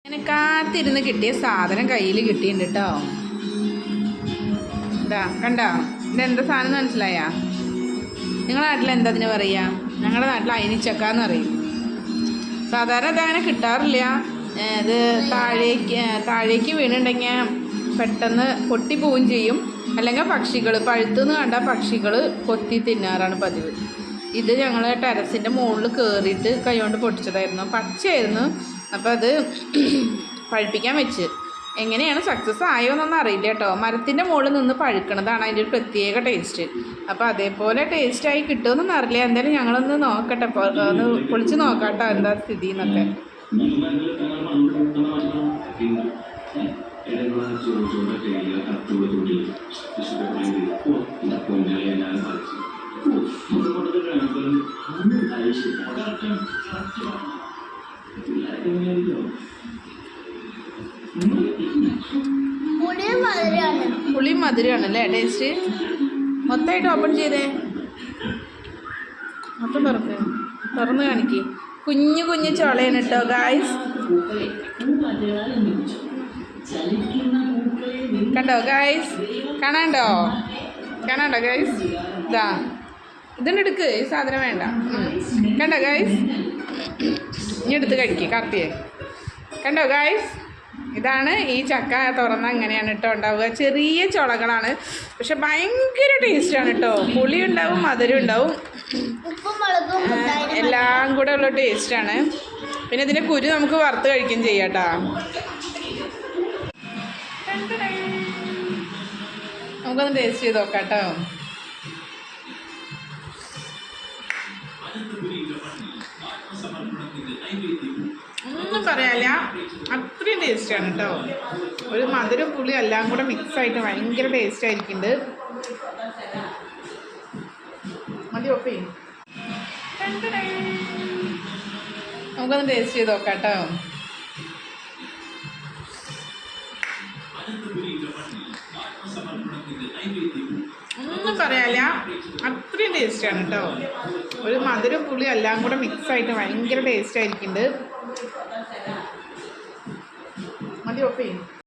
അങ്ങനെ കാത്തിരുന്ന് കിട്ടിയ സാധനം കയ്യിൽ കിട്ടിയിട്ടുണ്ട് കേട്ടോ. ഇതാ കണ്ടോ, ഇതെന്താ സാധനം മനസ്സിലായാ? നിങ്ങളുടെ നാട്ടിൽ എന്താ അതിന് പറയുക? ഞങ്ങളുടെ നാട്ടിൽ അയിനിച്ചക്കാന്ന് പറയും. സാധാരണ ഇതങ്ങനെ കിട്ടാറില്ല. ഇത് താഴേക്ക് വീണുണ്ടെങ്കിൽ പെട്ടെന്ന് പൊട്ടിപ്പോവുകയും ചെയ്യും. അല്ലെങ്കിൽ പക്ഷികൾ പഴുത്തുനിന്ന് കണ്ട പക്ഷികൾ കൊത്തി തിന്നാറാണ് പതിവ്. ഇത് ഞങ്ങൾ ടെറസിൻ്റെ മുകളിൽ കയറിയിട്ട് കൈകൊണ്ട് പൊട്ടിച്ചതായിരുന്നു. പച്ചയായിരുന്നു. അപ്പോൾ അത് പഴുപ്പിക്കാൻ വെച്ച് എങ്ങനെയാണ് സക്സസ് ആയോ എന്നൊന്നും അറിയില്ല കേട്ടോ. മരത്തിൻ്റെ മുകളിൽ നിന്ന് പഴുക്കണതാണ് അതിൻ്റെ ഒരു പ്രത്യേക ടേസ്റ്റ്. അപ്പോൾ അതേപോലെ ടേസ്റ്റായി കിട്ടുമെന്നൊന്നും അറിയില്ല. എന്തായാലും ഞങ്ങളൊന്ന് നോക്കട്ടെ, ഒന്ന് പൊളിച്ച് നോക്കാട്ടോ എന്താ സ്ഥിതി എന്നൊക്കെ. പുളിയും മധുരമാണല്ലേ ടേസ്റ്റ്. മൊത്തമായിട്ട് ഓപ്പൺ ചെയ്തേ, മൊത്തം തുറന്ന് കാണിക്കേ. കുഞ്ഞു കുഞ്ഞു ചുളയാണ് കേട്ടോ ഗായ്സ്. കണ്ടോ ഗായ്സ്? കാണാണ്ടോ ഗായ്സ്? ഇതാ ഇതിൻ്റെ എടുക്ക്, ഈ സാധനം വേണ്ട. കണ്ടോ ഗായ്സ്? ഇനി എടുത്ത് കഴിക്കുക കാർത്തിയെ. കണ്ടോ ഗായ്സ്? ഇതാണ് ഈ ചക്ക തുറന്ന അങ്ങനെയാണ് കേട്ടോ ഉണ്ടാവുക. ചെറിയ ചുളകളാണ്, പക്ഷെ ഭയങ്കര ടേസ്റ്റാണ് കേട്ടോ. പുളി ഉണ്ടാവും, മധുരം ഉണ്ടാവും, എല്ലാം കൂടെ ഉള്ള ടേസ്റ്റാണ്. പിന്നെ ഇതിൻ്റെ കുരു നമുക്ക് വറുത്ത് കഴിക്കുകയും ചെയ്യാം കേട്ടോ. നമുക്കൊന്ന് ടേസ്റ്റ് ചെയ്ത് നോക്കാം കേട്ടോ. ഒന്നും പറയാനില്ല, അത്രയും ടേസ്റ്റാണ് കേട്ടോ. ഒരു മധുരം പുളി എല്ലാം കൂടെ മിക്സായിട്ട് ഭയങ്കര ടേസ്റ്റ് ആയിരിക്കുന്നുണ്ട്. മതി ഒപ്പേ, നമുക്കൊന്ന് ടേസ്റ്റ് ചെയ്ത് നോക്കാം കേട്ടോ. ഒന്നും പറയാനില്ല, അത്രയും ടേസ്റ്റാണ് കേട്ടോ. ഒരു മധുരം പുളി എല്ലാം കൂടെ മിക്സായിട്ട് ഭയങ്കര ടേസ്റ്റ് ആയിരിക്കുന്നുണ്ട്. മതി ഒപ്പേ.